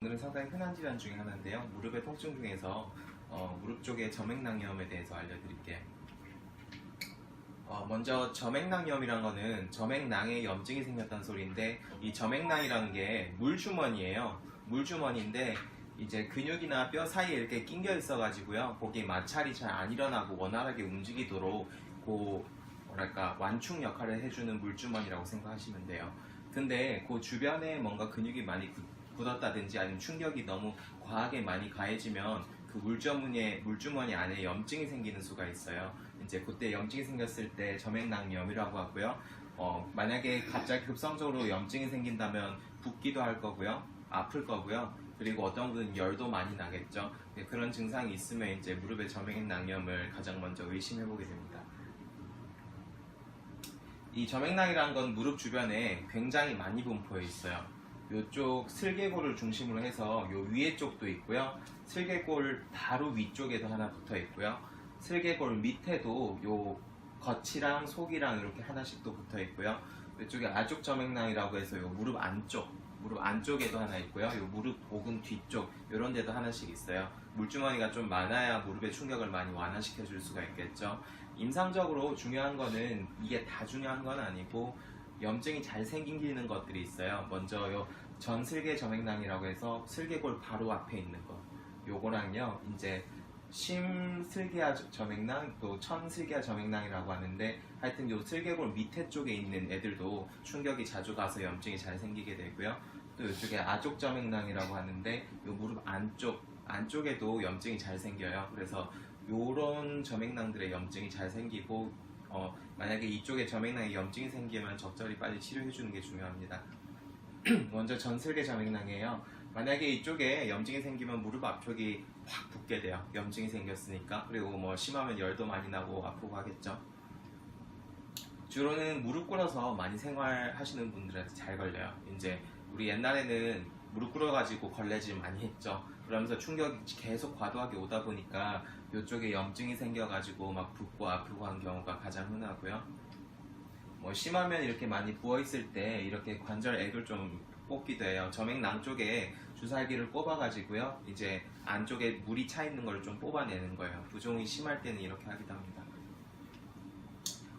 오늘은 상당히 흔한 질환 중에 하나인데요. 무릎의 통증 중에서 무릎 쪽의 점액낭염에 대해서 알려드릴게요. 먼저 점액낭염이란 거는 점액낭에 염증이 생겼다는 소리인데, 이 점액낭이라는 게 물주머니예요. 물주머니인데 이제 근육이나 뼈 사이에 이렇게 낑겨 있어 가지고요, 거기 마찰이 잘 안 일어나고 원활하게 움직이도록 뭐랄까 완충 역할을 해주는 물주머니라고 생각하시면 돼요. 근데 그 주변에 뭔가 근육이 많이 굳었다든지 아니면 충격이 너무 과하게 많이 가해지면 그 물주머니 안에 염증이 생기는 수가 있어요. 이제 그때 염증이 생겼을 때 점액낭염이라고 하고요. 만약에 갑자기 급성적으로 염증이 생긴다면 붓기도 할 거고요, 아플 거고요. 그리고 어떤 분은 열도 많이 나겠죠. 그런 증상이 있으면 이제 무릎의 점액낭염을 가장 먼저 의심해 보게 됩니다. 이 점액낭이라는 건 무릎 주변에 굉장히 많이 분포해 있어요. 이쪽 슬개골을 중심으로 해서 요 위에 쪽도 있고요. 슬개골 바로 위쪽에도 하나 붙어 있고요. 슬개골 밑에도 요 겉이랑 속이랑 이렇게 하나씩 또 붙어 있고요. 이쪽에 아족 점액낭이라고 해서 요 무릎 안쪽에도 하나 있고요. 요 무릎 복근 뒤쪽 이런 데도 하나씩 있어요. 물주머니가 좀 많아야 무릎의 충격을 많이 완화시켜 줄 수가 있겠죠. 임상적으로 중요한 거는 이게 다 중요한 건 아니고 염증이 잘 생기는 것들이 있어요. 먼저 요 전슬개 점액낭이라고 해서 슬개골 바로 앞에 있는 거, 요거랑요 이제 심슬개하 점액낭, 또 천슬개하 점액낭이라고 하는데, 하여튼 요 슬개골 밑에 쪽에 있는 애들도 충격이 자주 가서 염증이 잘 생기게 되고요. 또 이쪽에 아족 점액낭이라고 하는데 요 무릎 안쪽에도 염증이 잘 생겨요. 그래서 요런 점액낭들의 염증이 잘 생기고, 만약에 이쪽에 점액낭에 염증이 생기면 적절히 빨리 치료해 주는 게 중요합니다. 먼저 전슬개 점액낭이에요. 만약에 이쪽에 염증이 생기면 무릎 앞쪽이 확 붓게 돼요. 염증이 생겼으니까. 그리고 뭐 심하면 열도 많이 나고 아프고 하겠죠. 주로는 무릎 꿇어서 많이 생활하시는 분들한테 잘 걸려요. 이제 우리 옛날에는 무릎 꿇어가지고 걸레질 많이 했죠. 그러면서 충격이 계속 과도하게 오다 보니까 이쪽에 염증이 생겨가지고 막 붓고 아프고 한 경우가 가장 흔하고요. 뭐 심하면 이렇게 많이 부어있을 때 이렇게 관절액을 좀 뽑기도 해요. 점액낭 쪽에 주사기를 꼽아가지고요, 이제 안쪽에 물이 차 있는 걸 좀 뽑아내는 거예요. 부종이 심할 때는 이렇게 하기도 합니다.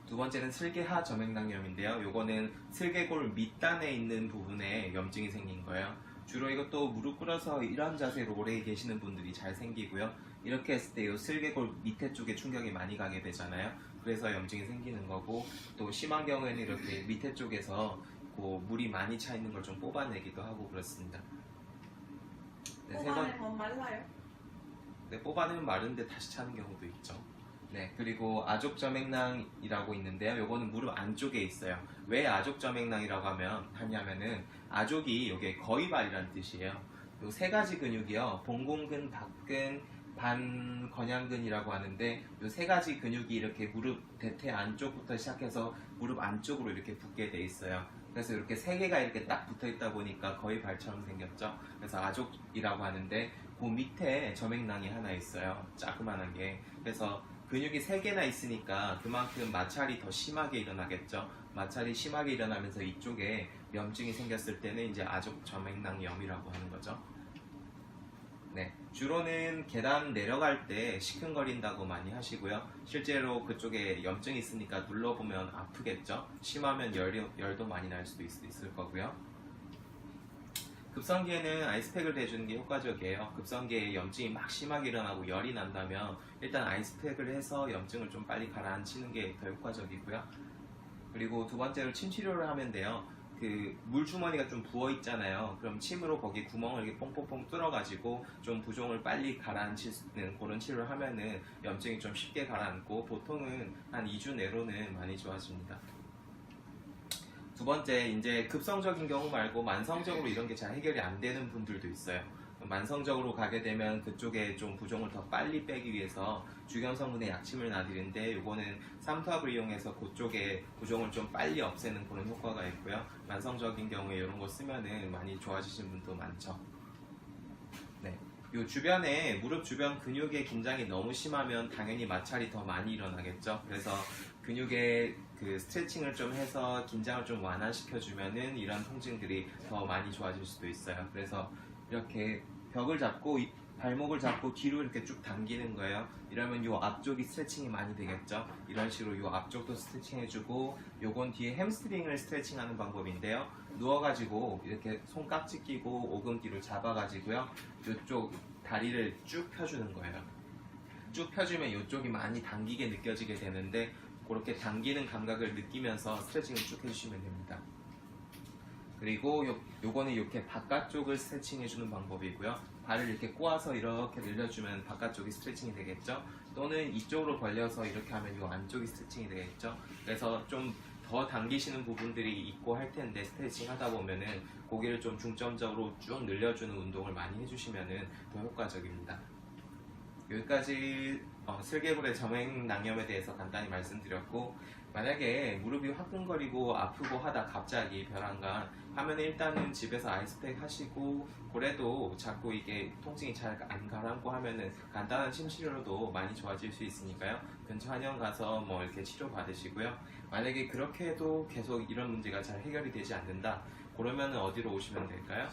두 번째는 슬개하 점액낭염인데요. 요거는 슬개골 밑단에 있는 부분에 염증이 생긴 거예요. 주로 이것도 무릎 꿇어서 이런 자세로 오래 계시는 분들이 잘 생기고요. 이렇게 했을 때 이 슬개골 밑에 쪽에 충격이 많이 가게 되잖아요. 그래서 염증이 생기는 거고, 또 심한 경우에는 이렇게 밑에 쪽에서 물이 많이 차 있는 걸 좀 뽑아내기도 하고 그렇습니다. 네, 뽑아내면 말라요? 네, 뽑아내면 마른데 다시 차는 경우도 있죠. 네, 그리고 아족 점액낭이라고 있는데요. 요거는 무릎 안쪽에 있어요. 왜 아족 점액낭이라고 하냐면은 아족이 요게 거위발이라는 뜻이에요. 요 세 가지 근육이요, 봉공근, 박근, 반건양근이라고 하는데, 요 세 가지 근육이 이렇게 무릎 대퇴 안쪽부터 시작해서 무릎 안쪽으로 이렇게 붙게 돼 있어요. 그래서 이렇게 세 개가 이렇게 딱 붙어 있다 보니까 거의 발처럼 생겼죠. 그래서 아족이라고 하는데, 그 밑에 점액낭이 하나 있어요. 자그만한 게. 그래서 근육이 세 개나 있으니까 그만큼 마찰이 더 심하게 일어나겠죠. 마찰이 심하게 일어나면서 이쪽에 염증이 생겼을 때는 이제 아족 점액낭염이라고 하는 거죠. 네, 주로는 계단 내려갈 때 시큰거린다고 많이 하시고요. 실제로 그쪽에 염증이 있으니까 눌러보면 아프겠죠. 심하면 열도 많이 날 수도 있을 거고요. 급성기에는 아이스팩을 대주는 게 효과적이에요. 급성기에 염증이 막 심하게 일어나고 열이 난다면 일단 아이스팩을 해서 염증을 좀 빨리 가라앉히는 게 더 효과적이고요. 그리고 두 번째로 침 치료를 하면 돼요. 그 물주머니가 좀 부어 있잖아요. 그럼 침으로 거기 구멍을 이렇게 뽕뽕뽕 뚫어가지고 좀 부종을 빨리 가라앉히는 그런 치료를 하면은 염증이 좀 쉽게 가라앉고, 보통은 한 2주 내로는 많이 좋아집니다. 두 번째, 이제 급성적인 경우 말고 만성적으로 이런 게 잘 해결이 안 되는 분들도 있어요. 만성적으로 가게 되면 그쪽에 좀 부종을 더 빨리 빼기 위해서 주견 성분의 약침을 놔드리는데, 요거는 삼투압을 이용해서 그쪽에 부종을 좀 빨리 없애는 그런 효과가 있고요. 만성적인 경우에 이런 거 쓰면은 많이 좋아지신 분도 많죠. 네. 요 주변에 무릎 주변 근육의 긴장이 너무 심하면 당연히 마찰이 더 많이 일어나겠죠. 그래서 근육에 그 스트레칭을 좀 해서 긴장을 좀 완화시켜 주면은 이런 통증들이 더 많이 좋아질 수도 있어요. 그래서 이렇게 벽을 잡고 발목을 잡고 뒤로 이렇게 쭉 당기는 거예요. 이러면 요 앞쪽이 스트레칭이 많이 되겠죠. 이런 식으로 요 앞쪽도 스트레칭 해주고, 요건 뒤에 햄스트링을 스트레칭하는 방법인데요. 누워가지고 이렇게 손깍지 끼고 오금 뒤로 잡아가지고요, 요쪽 다리를 쭉 펴주는 거예요. 쭉 펴주면 이쪽이 많이 당기게 느껴지게 되는데, 그렇게 당기는 감각을 느끼면서 스트레칭을 쭉 해주시면 됩니다. 그리고 요거는 이렇게 바깥쪽을 스트레칭 해주는 방법이고요. 발을 이렇게 꼬아서 이렇게 늘려주면 바깥쪽이 스트레칭이 되겠죠. 또는 이쪽으로 벌려서 이렇게 하면 이 안쪽이 스트레칭이 되겠죠. 그래서 좀 더 당기시는 부분들이 있고 할 텐데, 스트레칭 하다 보면은 고개를 좀 중점적으로 쭉 늘려주는 운동을 많이 해주시면은 더 효과적입니다. 여기까지 슬개골의 점액낭염에 대해서 간단히 말씀드렸고, 만약에 무릎이 화끈거리고 아프고 하다 갑자기 벼랑간 하면 일단은 집에서 아이스팩 하시고, 그래도 자꾸 이게 통증이 잘 안 가라앉고 하면은 간단한 침치료로도 많이 좋아질 수 있으니까요. 근처 한의원 가서 뭐 이렇게 치료 받으시고요. 만약에 그렇게 해도 계속 이런 문제가 잘 해결이 되지 않는다, 그러면은 어디로 오시면 될까요?